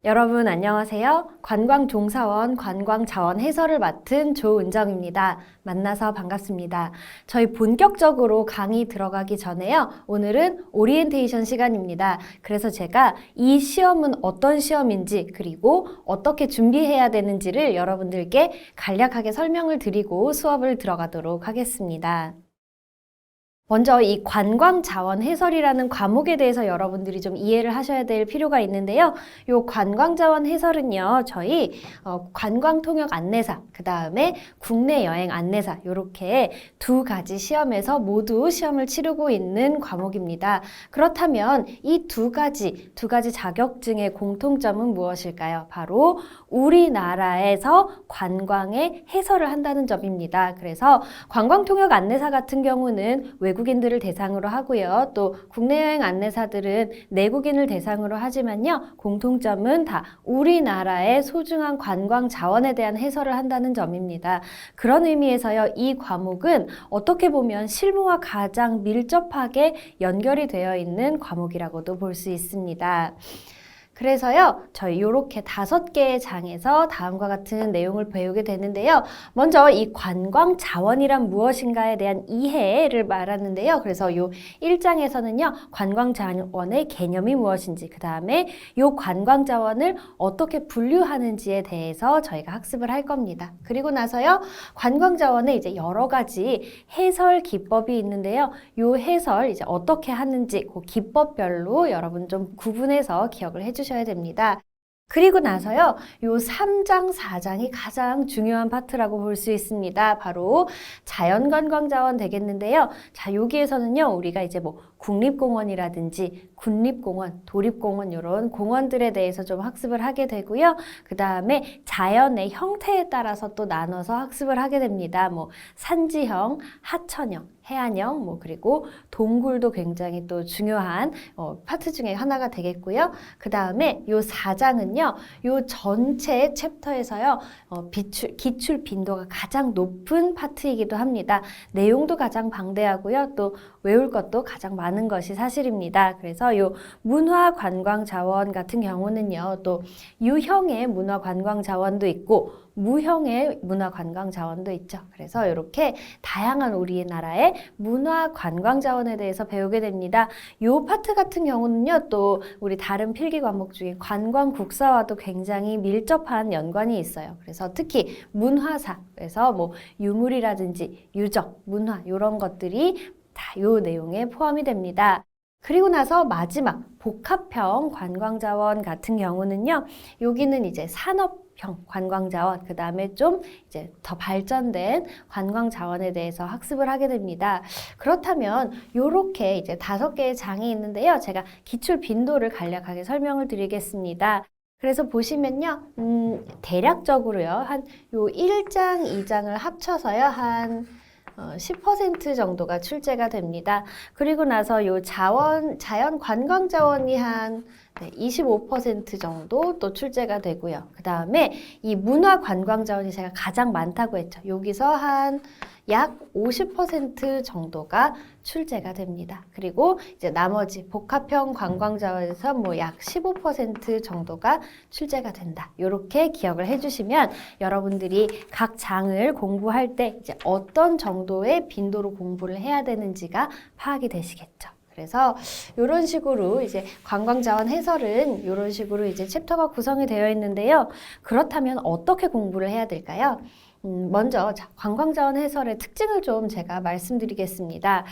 여러분 안녕하세요. 관광종사원 관광자원 해설을 맡은 조은정입니다. 만나서 반갑습니다. 저희 본격적으로 강의 들어가기 전에요. 오늘은 오리엔테이션 시간입니다. 그래서 제가 이 시험은 어떤 시험인지 그리고 어떻게 준비해야 되는지를 여러분들께 간략하게 설명을 드리고 수업을 들어가도록 하겠습니다. 먼저 이 관광자원 해설이라는 과목에 대해서 여러분들이 좀 이해를 하셔야 될 필요가 있는데요. 이 관광자원 해설은요, 저희 관광통역 안내사, 그 다음에 국내 여행 안내사 이렇게 두 가지 시험에서 모두 시험을 치르고 있는 과목입니다. 그렇다면 이 두 가지 자격증의 공통점은 무엇일까요? 바로 우리나라에서 관광의 해설을 한다는 점입니다. 그래서 관광통역 안내사 같은 경우는 외국인들을 대상으로 하고요. 또 국내 여행 안내사들은 내국인을 대상으로 하지만요. 공통점은 다 우리나라의 소중한 관광 자원에 대한 해설을 한다는 점입니다. 그런 의미에서요. 이 과목은 어떻게 보면 실무와 가장 밀접하게 연결이 되어 있는 과목이라고도 볼 수 있습니다. 그래서요, 저희 이렇게 5개의 장에서 다음과 같은 내용을 배우게 되는데요. 먼저 이 관광 자원이란 무엇인가에 대한 이해를 말하는데요. 그래서 이 1장에서는요, 관광 자원의 개념이 무엇인지, 그 다음에 이 관광 자원을 어떻게 분류하는지에 대해서 저희가 학습을 할 겁니다. 그리고 나서요, 관광 자원에 이제 여러 가지 해설 기법이 있는데요. 이 해설 이제 어떻게 하는지 그 기법별로 여러분 좀 구분해서 기억을 해주셔야 됩니다. 그리고 나서요, 요 3장, 4장이 가장 중요한 파트라고 볼 수 있습니다. 바로 자연관광자원 되겠는데요. 자, 여기에서는요, 우리가 이제 뭐 국립공원이라든지 군립공원, 도립공원 이런 공원들에 대해서 좀 학습을 하게 되고요. 그 다음에 자연의 형태에 따라서 또 나눠서 학습을 하게 됩니다. 뭐 산지형, 하천형, 해안형, 뭐 그리고 동굴도 굉장히 또 중요한 파트 중에 하나가 되겠고요. 그 다음에 요 4장은요. 요 전체 챕터에서요. 기출 빈도가 가장 높은 파트이기도 합니다. 내용도 가장 방대하고요. 또 외울 것도 가장 많은 것이 사실입니다. 그래서 요 문화관광자원 같은 경우는요. 또 유형의 문화관광자원도 있고 무형의 문화관광자원도 있죠. 그래서 이렇게 다양한 우리나라의 문화관광자원에 대해서 배우게 됩니다. 이 파트 같은 경우는요. 또 우리 다른 필기 과목 중에 관광국사와도 굉장히 밀접한 연관이 있어요. 그래서 특히 문화사, 그래서 뭐 유물이라든지 유적, 문화 이런 것들이 다 이 내용에 포함이 됩니다. 그리고 나서 마지막 복합형 관광자원 같은 경우는요. 여기는 이제 산업형 관광자원, 그 다음에 좀 이제 더 발전된 관광자원에 대해서 학습을 하게 됩니다. 그렇다면 이렇게 이제 5개의 장이 있는데요. 제가 기출 빈도를 간략하게 설명을 드리겠습니다. 그래서 보시면요, 대략적으로요, 한 요 1장, 2장을 합쳐서요, 한 10% 정도가 출제가 됩니다. 그리고 나서 요 자연 관광 자원이 한 25% 정도 또 출제가 되고요. 그 다음에 이 문화 관광 자원이 제가 가장 많다고 했죠. 여기서 한 약 50% 정도가 출제가 됩니다. 그리고 이제 나머지 복합형 관광 자원에서 뭐 약 15% 정도가 출제가 된다. 이렇게 기억을 해주시면 여러분들이 각 장을 공부할 때 이제 어떤 정도의 빈도로 공부를 해야 되는지가 파악이 되시겠죠. 그래서 이런 식으로 이제 관광자원 해설은 이런 식으로 이제 챕터가 구성이 되어 있는데요. 그렇다면 어떻게 공부를 해야 될까요? 먼저 관광자원 해설의 특징을 좀 제가 말씀드리겠습니다.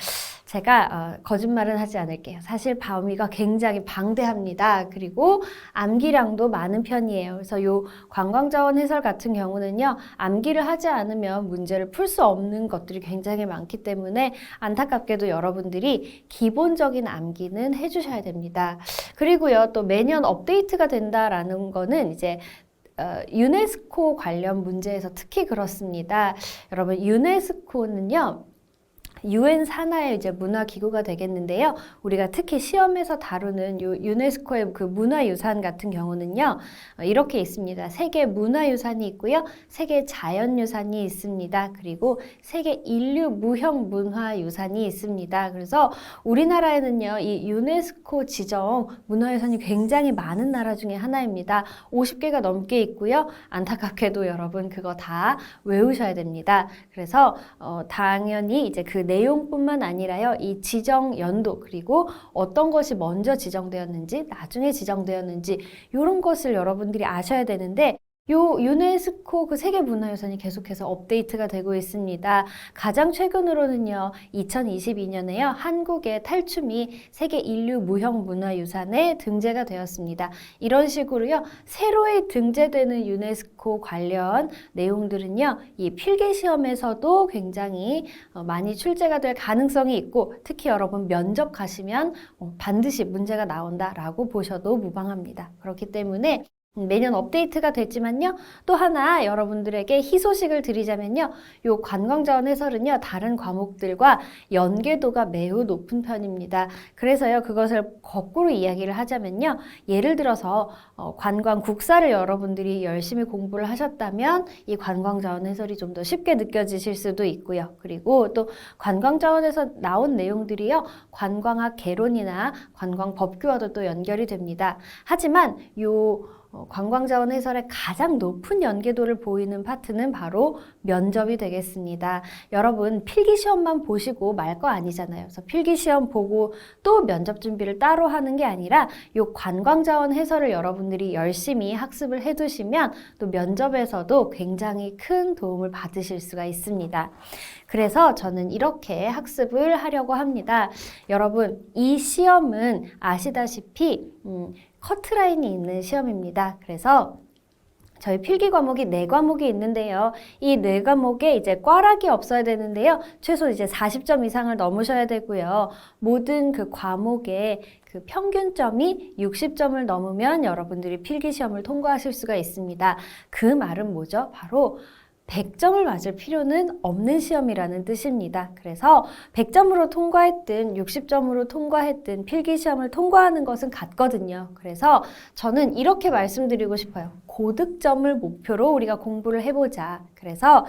제가 거짓말은 하지 않을게요. 사실 범위가 굉장히 방대합니다. 그리고 암기량도 많은 편이에요. 그래서 요 관광자원 해설 같은 경우는요. 암기를 하지 않으면 문제를 풀 수 없는 것들이 굉장히 많기 때문에 안타깝게도 여러분들이 기본적인 암기는 해주셔야 됩니다. 그리고요. 또 매년 업데이트가 된다라는 거는 이제 유네스코 관련 문제에서 특히 그렇습니다. 여러분 유네스코는요. UN 산하의 이제 문화기구가 되겠는데요. 우리가 특히 시험에서 다루는 유네스코의 그 문화유산 같은 경우는요, 이렇게 있습니다. 세계 문화유산이 있고요, 세계 자연유산이 있습니다. 그리고 세계 인류 무형 문화유산이 있습니다. 그래서 우리나라에는요, 이 유네스코 지정 문화유산이 굉장히 많은 나라 중에 하나입니다. 50개가 넘게 있고요. 안타깝게도 여러분 그거 다 외우셔야 됩니다. 그래서 당연히 이제 그 내용뿐만 아니라요, 이 지정 연도 그리고 어떤 것이 먼저 지정되었는지 나중에 지정되었는지 이런 것을 여러분들이 아셔야 되는데, 요 유네스코 그 세계문화유산이 계속해서 업데이트가 되고 있습니다. 가장 최근으로는요, 2022년에요, 한국의 탈춤이 세계 인류 무형 문화유산에 등재가 되었습니다. 이런 식으로요, 새로이 등재되는 유네스코 관련 내용들은요, 이 필기시험에서도 굉장히 많이 출제가 될 가능성이 있고, 특히 여러분 면접 가시면 반드시 문제가 나온다라고 보셔도 무방합니다. 그렇기 때문에 매년 업데이트가 됐지만요, 또 하나 여러분들에게 희소식을 드리자면요, 요 관광자원 해설은요, 다른 과목들과 연계도가 매우 높은 편입니다. 그래서요, 그것을 거꾸로 이야기를 하자면요, 예를 들어서 관광 국사를 여러분들이 열심히 공부를 하셨다면 이 관광자원 해설이 좀 더 쉽게 느껴지실 수도 있고요. 그리고 또 관광자원에서 나온 내용들이요, 관광학 개론이나 관광법규와도 또 연결이 됩니다. 하지만 관광자원 해설의 가장 높은 연계도를 보이는 파트는 바로 면접이 되겠습니다. 여러분 필기시험만 보시고 말 거 아니잖아요. 그래서 필기시험 보고 또 면접 준비를 따로 하는 게 아니라 이 관광자원 해설을 여러분들이 열심히 학습을 해두시면 또 면접에서도 굉장히 큰 도움을 받으실 수가 있습니다. 그래서 저는 이렇게 학습을 하려고 합니다. 여러분, 이 시험은 아시다시피 커트라인이 있는 시험입니다. 그래서 저희 필기 과목이 4과목이 있는데요. 이 4과목에 이제 꽈락이 없어야 되는데요. 최소 이제 40점 이상을 넘으셔야 되고요. 모든 그 과목의 그 평균점이 60점을 넘으면 여러분들이 필기 시험을 통과하실 수가 있습니다. 그 말은 뭐죠? 바로 100점을 맞을 필요는 없는 시험이라는 뜻입니다. 그래서 100점으로 통과했든 60점으로 통과했든 필기시험을 통과하는 것은 같거든요. 그래서 저는 이렇게 말씀드리고 싶어요. 고득점을 목표로 우리가 공부를 해보자. 그래서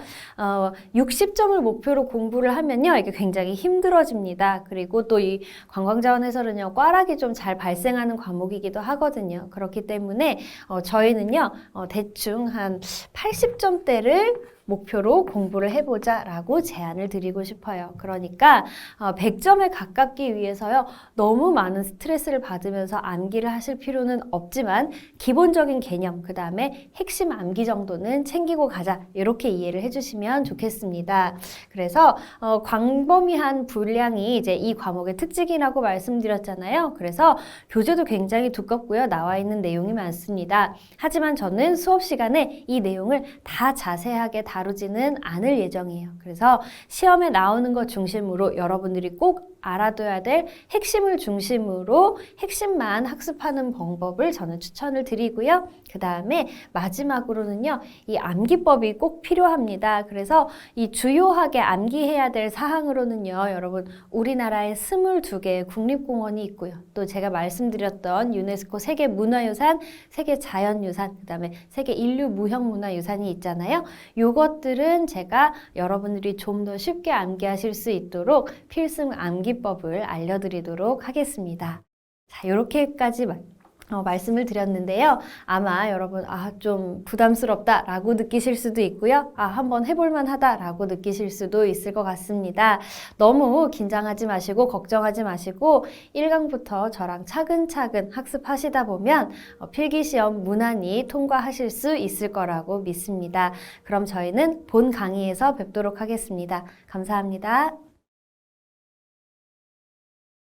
60점을 목표로 공부를 하면요, 이게 굉장히 힘들어집니다. 그리고 또 이 관광자원 해설은요, 꽈락이 좀 잘 발생하는 과목이기도 하거든요. 그렇기 때문에 저희는요, 대충 한 80점대를 목표로 공부를 해보자 라고 제안을 드리고 싶어요. 그러니까 100점에 가깝기 위해서요, 너무 많은 스트레스를 받으면서 암기를 하실 필요는 없지만 기본적인 개념, 그 다음에 핵심 암기 정도는 챙기고 가자, 이렇게 이해를 해주시면 좋겠습니다. 그래서 광범위한 분량이 이제 이 과목의 특징이라고 말씀드렸잖아요. 그래서 교재도 굉장히 두껍고요, 나와 있는 내용이 많습니다. 하지만 저는 수업 시간에 이 내용을 다 자세하게 다루지는 않을 예정이에요. 그래서 시험에 나오는 것 중심으로 여러분들이 꼭 알아둬야 될 핵심을 중심으로 핵심만 학습하는 방법을 저는 추천을 드리고요. 그 다음에 마지막으로는요, 이 암기법이 꼭 필요합니다. 그래서 이 주요하게 암기해야 될 사항으로는요, 여러분 우리나라에 22개의 국립공원이 있고요. 또 제가 말씀드렸던 유네스코 세계문화유산, 세계자연유산, 그 다음에 세계 인류 무형문화유산이 있잖아요. 요것들은 제가 여러분들이 좀 더 쉽게 암기하실 수 있도록 필승 암기법을 알려드리도록 하겠습니다. 자, 이렇게까지 말씀을 드렸는데요. 아마 여러분 좀 부담스럽다 라고 느끼실 수도 있고요. 한번 해볼만 하다 라고 느끼실 수도 있을 것 같습니다. 너무 긴장하지 마시고 걱정하지 마시고 1강부터 저랑 차근차근 학습하시다 보면 필기시험 무난히 통과하실 수 있을 거라고 믿습니다. 그럼 저희는 본 강의에서 뵙도록 하겠습니다. 감사합니다.